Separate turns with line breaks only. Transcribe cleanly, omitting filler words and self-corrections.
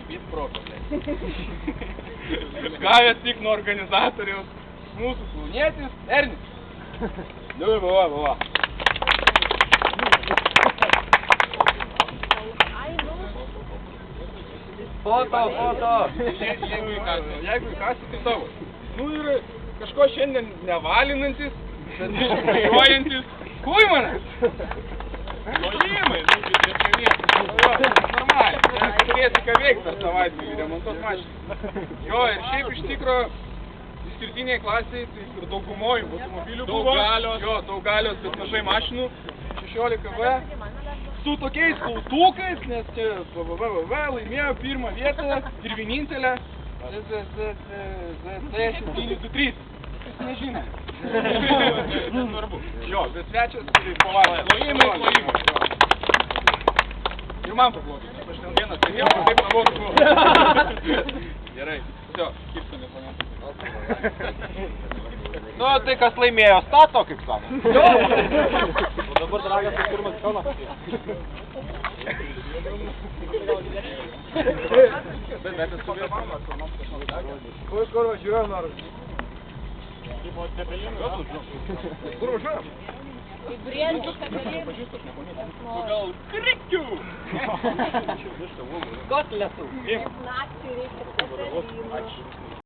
Švyt proto. Gavęs tik nuo organizatoriaus, mūsų kaunietis Ernis. Nu, va.
Foto.
Jeigu įkasi, tai tavo. Nu ir kažko šiandien nevalinantis, važiuojantis kuimanas. Lojimai, čia vietas. Normaliai. Turėsi ką veikti per savaitgalį, remontuot mašiną. Jo, ir šiaip iš tikro išskirtiniai klasiai, tai ir daugumoji automobilių buvo. Daug galios, bet mažai mašinų. 16V. Su tokiais kautukais, nes čia laimėjo pirmą vietą ir vienintelę ZT723. Jis nežino. Nesvarbu. Jo, bet svečias turi pavarę. Lojimai. Ir man paplokit. Aš ten vienas, taip nabodu buvo. Gerai. Visio, kipsame planetą.
Nu, tai kas laimėjo stato, kaip sako. O dabar dragas tai pirmas kaunas.
Bet esu vienas. Kur važiuojam nors? Kur važiuojam?
Į Briedžių Cepelinų.
Gal krikių?
Naktį reikia Cepelinų.